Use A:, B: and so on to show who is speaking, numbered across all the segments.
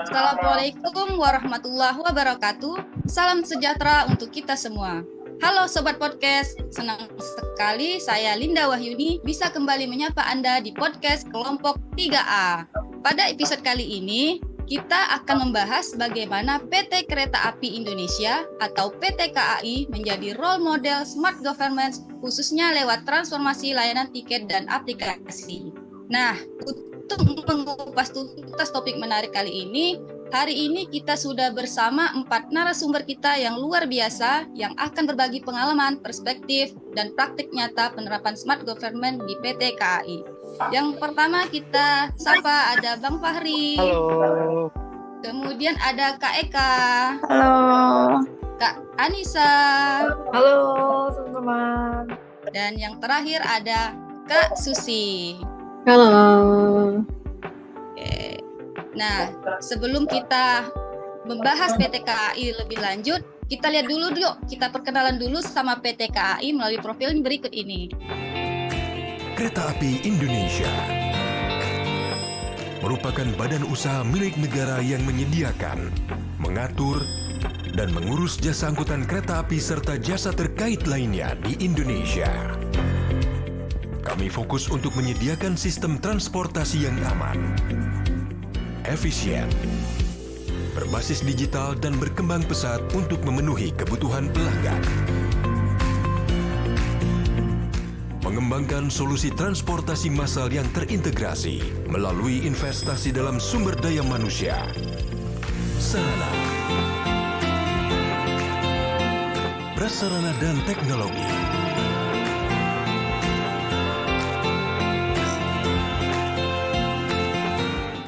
A: Assalamualaikum warahmatullahi wabarakatuh. Salam sejahtera untuk kita semua. Halo Sobat Podcast, senang sekali saya Linda Wahyuni bisa kembali menyapa Anda di podcast kelompok 3A. Pada episode kali ini, kita akan membahas bagaimana PT Kereta Api Indonesia atau PT KAI menjadi role model smart government khususnya lewat transformasi layanan tiket dan aplikasi. Nah, untuk mengupas tuntas topik menarik kali ini, hari ini kita sudah bersama 4 narasumber kita yang luar biasa yang akan berbagi pengalaman, perspektif, dan praktik nyata penerapan smart government di PT KAI. Yang pertama kita sapa ada Bang Fahri.
B: Halo.
A: Kemudian ada Kak Eka.
C: Halo.
A: Kak Anissa.
C: Halo teman-teman.
A: Dan yang terakhir ada Kak Susi.
D: Halo.
A: Oke. Nah, sebelum kita membahas PT KAI lebih lanjut, kita lihat dulu yuk, kita perkenalan dulu sama PT KAI melalui profil berikut ini.
E: Kereta Api Indonesia merupakan badan usaha milik negara yang menyediakan, mengatur, dan mengurus jasa angkutan kereta api serta jasa terkait lainnya di Indonesia. Kami fokus untuk menyediakan sistem transportasi yang aman, efisien, berbasis digital dan berkembang pesat untuk memenuhi kebutuhan pelanggan. Mengembangkan solusi transportasi massal yang terintegrasi melalui investasi dalam sumber daya manusia, sarana, prasarana dan teknologi.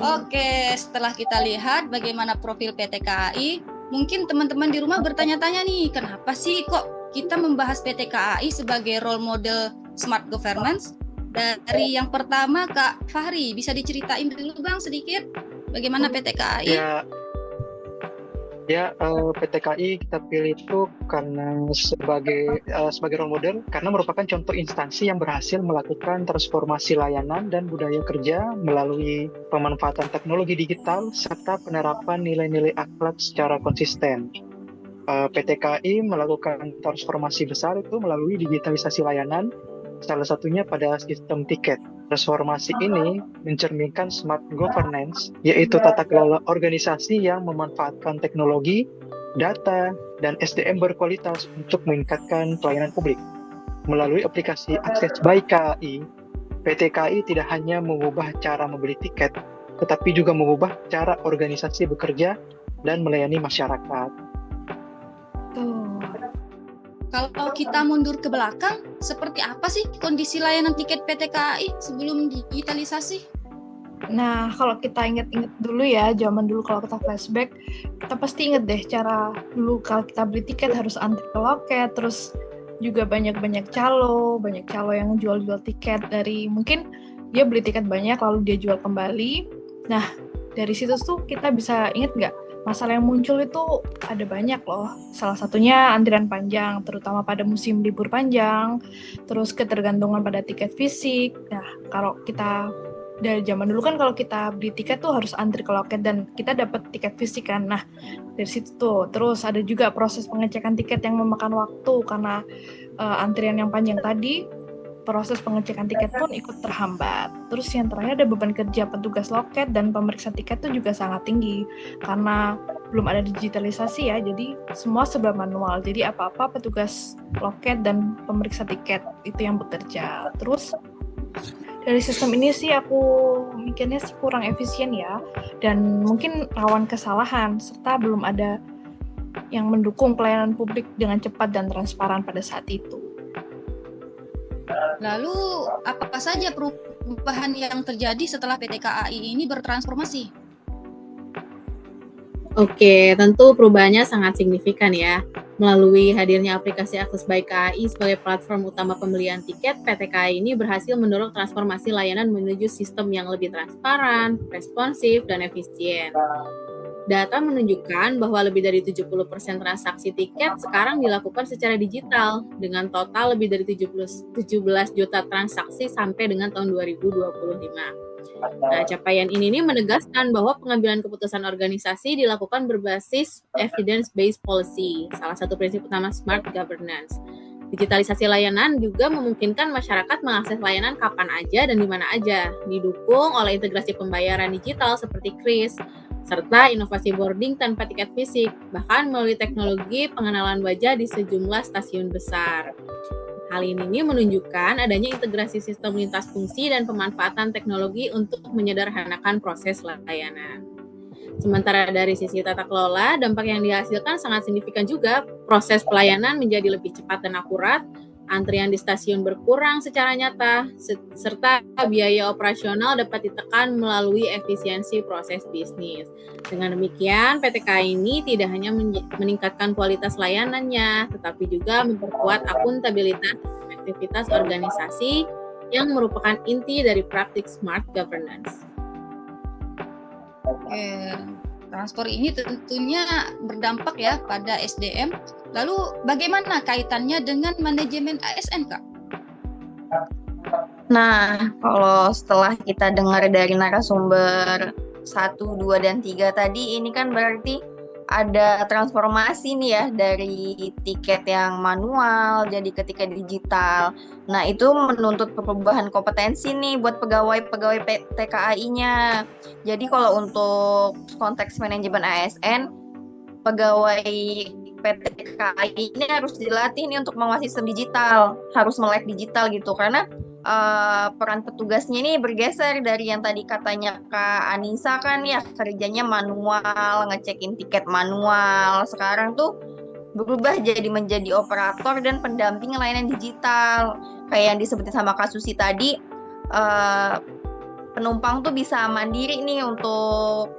A: Oke, setelah kita lihat bagaimana profil PT KAI, mungkin teman-teman di rumah bertanya-tanya nih, kenapa sih kok kita membahas PT KAI sebagai role model smart governance? Dari yang pertama, Kak Fahri, bisa diceritain dulu Bang sedikit bagaimana PT KAI?
B: PT KAI kita pilih itu karena sebagai role model karena merupakan contoh instansi yang berhasil melakukan transformasi layanan dan budaya kerja melalui pemanfaatan teknologi digital serta penerapan nilai-nilai akhlak secara konsisten. PT KAI melakukan transformasi besar itu melalui digitalisasi layanan, salah satunya pada sistem tiket. Transformasi ini mencerminkan smart governance, yaitu tata kelola organisasi yang memanfaatkan teknologi, data, dan SDM berkualitas untuk meningkatkan pelayanan publik. Melalui aplikasi Akses by KAI, PT KAI tidak hanya mengubah cara membeli tiket, tetapi juga mengubah cara organisasi bekerja dan melayani masyarakat.
A: Kalau kita mundur ke belakang, seperti apa sih kondisi layanan tiket PT KAI sebelum digitalisasi?
C: Nah, kalau kita ingat-ingat dulu ya, zaman dulu kalau kita flashback, kita pasti ingat deh cara dulu kalau kita beli tiket harus antri ke loket, terus juga banyak calo yang jual-jual tiket dari mungkin dia beli tiket banyak lalu dia jual kembali. Nah, dari situ tuh kita bisa ingat nggak? Masalah yang muncul itu ada banyak loh. Salah satunya antrian panjang, terutama pada musim libur panjang, terus ketergantungan pada tiket fisik. Nah, kalau kita dari zaman dulu kan kalau kita beli tiket tuh harus antri ke loket dan kita dapat tiket fisik kan. Nah, dari situ tuh. Terus ada juga proses pengecekan tiket yang memakan waktu karena antrian yang panjang tadi. Proses pengecekan tiket pun ikut terhambat. Terus yang terakhir ada beban kerja petugas loket dan pemeriksa tiket itu juga sangat tinggi karena belum ada digitalisasi ya, jadi semua serba manual. Jadi apa-apa petugas loket dan pemeriksa tiket itu yang bekerja. Terus dari sistem ini sih aku mikirnya sih kurang efisien ya, dan mungkin rawan kesalahan serta belum ada yang mendukung pelayanan publik dengan cepat dan transparan pada saat itu.
A: Lalu, apa saja perubahan yang terjadi setelah PT KAI ini bertransformasi?
D: Oke, tentu perubahannya sangat signifikan ya. Melalui hadirnya aplikasi Akses by KAI sebagai platform utama pembelian tiket, PT KAI ini berhasil mendorong transformasi layanan menuju sistem yang lebih transparan, responsif, dan efisien. Data menunjukkan bahwa lebih dari 70% transaksi tiket sekarang dilakukan secara digital dengan total lebih dari 17 juta transaksi sampai dengan tahun 2025. Nah, capaian ini nih menegaskan bahwa pengambilan keputusan organisasi dilakukan berbasis evidence-based policy, salah satu prinsip utama smart governance. Digitalisasi layanan juga memungkinkan masyarakat mengakses layanan kapan aja dan di mana aja, didukung oleh integrasi pembayaran digital seperti KRIS, serta inovasi boarding tanpa tiket fisik, bahkan melalui teknologi pengenalan wajah di sejumlah stasiun besar. Hal ini menunjukkan adanya integrasi sistem lintas fungsi dan pemanfaatan teknologi untuk menyederhanakan proses layanan. Sementara dari sisi tata kelola, dampak yang dihasilkan sangat signifikan juga. Proses pelayanan menjadi lebih cepat dan akurat, antrian di stasiun berkurang secara nyata, serta biaya operasional dapat ditekan melalui efisiensi proses bisnis. Dengan demikian, PT KAI ini tidak hanya meningkatkan kualitas layanannya, tetapi juga memperkuat akuntabilitas dan aktivitas organisasi yang merupakan inti dari praktik smart governance.
A: Oke, transport ini tentunya berdampak ya pada SDM. Lalu bagaimana kaitannya dengan manajemen ASN, Kak?
F: Nah, kalau setelah kita dengar dari narasumber 1, 2, dan 3 tadi, ini kan berarti ada transformasi nih ya dari tiket yang manual jadi ke tiket digital. Nah, itu menuntut perubahan kompetensi nih buat pegawai-pegawai PT KAI-nya. Jadi kalau untuk konteks manajemen ASN, pegawai PT KAI ini harus dilatih nih untuk menguasai sistem digital, harus melek digital gitu, karena peran petugasnya ini bergeser dari yang tadi katanya Kak Anissa kan ya kerjanya manual, ngecekin tiket manual. Sekarang tuh berubah menjadi operator dan pendamping layanan digital. Kayak yang disebutin sama Kak Susi tadi, penumpang tuh bisa mandiri nih untuk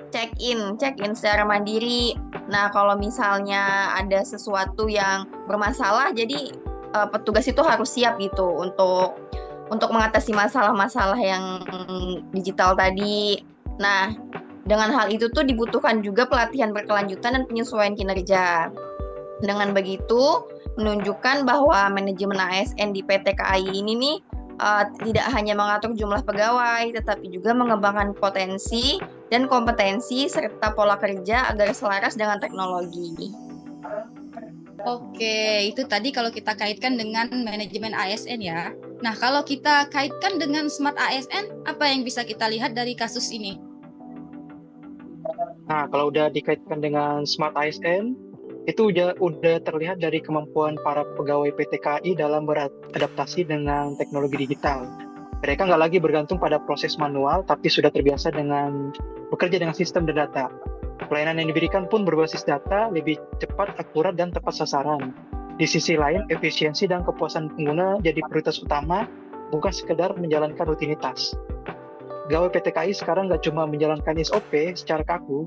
F: check-in secara mandiri. Nah, kalau misalnya ada sesuatu yang bermasalah, jadi petugas itu harus siap gitu untuk mengatasi masalah-masalah yang digital tadi. Nah, dengan hal itu tuh dibutuhkan juga pelatihan berkelanjutan dan penyesuaian kinerja. Dengan begitu, menunjukkan bahwa manajemen ASN di PT KAI ini nih tidak hanya mengatur jumlah pegawai, tetapi juga mengembangkan potensi dan kompetensi serta pola kerja agar selaras dengan teknologi.
A: Oke, itu tadi kalau kita kaitkan dengan manajemen ASN ya. Nah, kalau kita kaitkan dengan smart ASN, apa yang bisa kita lihat dari kasus ini?
B: Nah, kalau udah dikaitkan dengan smart ASN, itu udah terlihat dari kemampuan para pegawai PT KAI dalam beradaptasi dengan teknologi digital. Mereka nggak lagi bergantung pada proses manual, tapi sudah terbiasa dengan bekerja dengan sistem dan data. Pelayanan yang diberikan pun berbasis data, lebih cepat, akurat, dan tepat sasaran. Di sisi lain, efisiensi dan kepuasan pengguna jadi prioritas utama, bukan sekedar menjalankan rutinitas. Pegawai PT KAI sekarang nggak cuma menjalankan SOP secara kaku,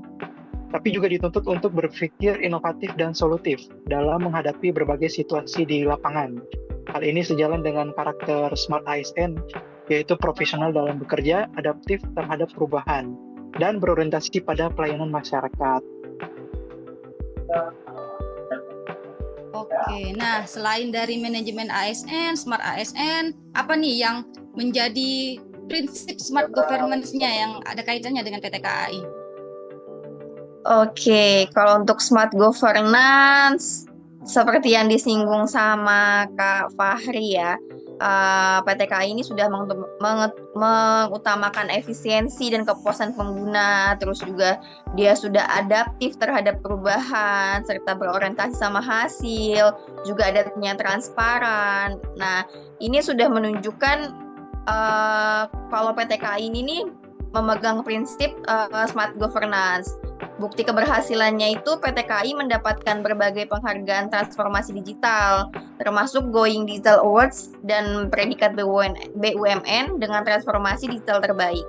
B: tapi juga dituntut untuk berpikir inovatif dan solutif dalam menghadapi berbagai situasi di lapangan. Hal ini sejalan dengan karakter smart ASN, yaitu profesional dalam bekerja, adaptif terhadap perubahan, dan berorientasi pada pelayanan masyarakat.
A: Oke, nah selain dari manajemen ASN, smart ASN, apa nih yang menjadi prinsip smart governance-nya yang ada kaitannya dengan PT KAI?
F: Oke, kalau untuk smart governance, seperti yang disinggung sama Kak Fahri ya, PT KAI ini sudah mengutamakan efisiensi dan kepuasan pengguna, terus juga dia sudah adaptif terhadap perubahan, serta berorientasi sama hasil, juga adanya transparan. Nah, ini sudah menunjukkan kalau PT KAI ini nih memegang prinsip smart governance. Bukti keberhasilannya itu PT KAI mendapatkan berbagai penghargaan transformasi digital, termasuk Going Digital Awards dan predikat BUMN dengan transformasi digital terbaik.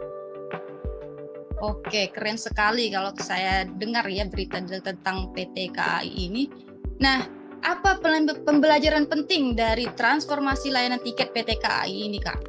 A: Oke, keren sekali kalau saya dengar ya berita tentang PT KAI ini. Nah, apa pembelajaran penting dari transformasi layanan tiket PT KAI ini, Kak?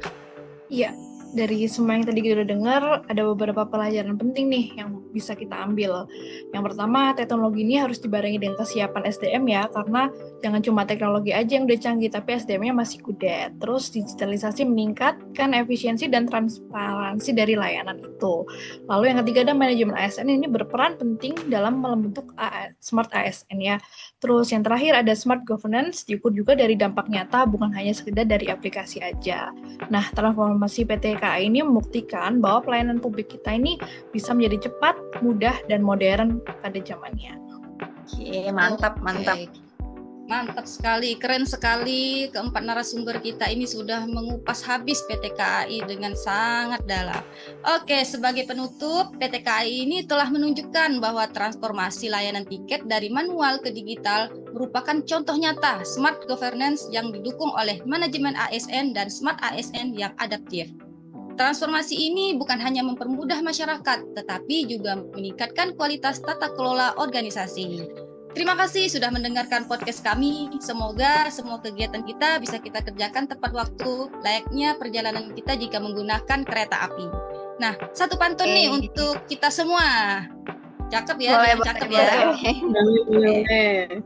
C: Iya, dari semua yang tadi kita udah dengar, ada beberapa pelajaran penting nih yang bisa kita ambil. Yang pertama, teknologi ini harus dibarengi dengan kesiapan SDM ya, karena jangan cuma teknologi aja yang udah canggih, tapi SDM-nya masih kudet. Terus digitalisasi meningkatkan efisiensi dan transparansi dari layanan itu. Lalu yang ketiga ada manajemen ASN, ini berperan penting dalam membentuk smart ASN ya. Terus yang terakhir ada smart governance, diukur juga dari dampak nyata, bukan hanya sekedar dari aplikasi aja. Nah, transformasi PT KAI ini membuktikan bahwa pelayanan publik kita ini bisa menjadi cepat, mudah, dan modern pada zamannya.
F: Oke, mantap.
A: Mantap sekali, keren sekali. Keempat narasumber kita ini sudah mengupas habis PT KAI dengan sangat dalam. Oke, sebagai penutup, PT KAI ini telah menunjukkan bahwa transformasi layanan tiket dari manual ke digital merupakan contoh nyata smart governance yang didukung oleh manajemen ASN dan smart ASN yang adaptif. Transformasi ini bukan hanya mempermudah masyarakat, tetapi juga meningkatkan kualitas tata kelola organisasi. Terima kasih sudah mendengarkan podcast kami. Semoga semua kegiatan kita bisa kita kerjakan tepat waktu, layaknya perjalanan kita jika menggunakan kereta api. Nah, satu pantun nih untuk kita semua. Cakep ya, cakep ya.
D: Boleh.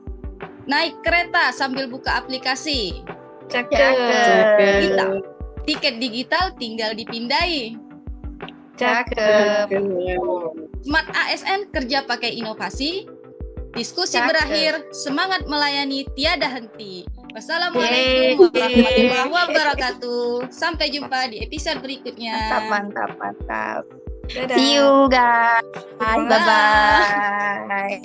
A: Naik kereta sambil buka aplikasi.
C: Cakep.
A: Tiket digital tinggal dipindai.
C: Cakep.
A: Smart ASN kerja pakai inovasi. Diskusi berakhir, semangat melayani tiada henti. Wassalamualaikum warahmatullahi wabarakatuh. Sampai jumpa di episode berikutnya.
F: Mantap.
C: Dadah.
F: See you guys.
A: Bye.
F: Bye-bye.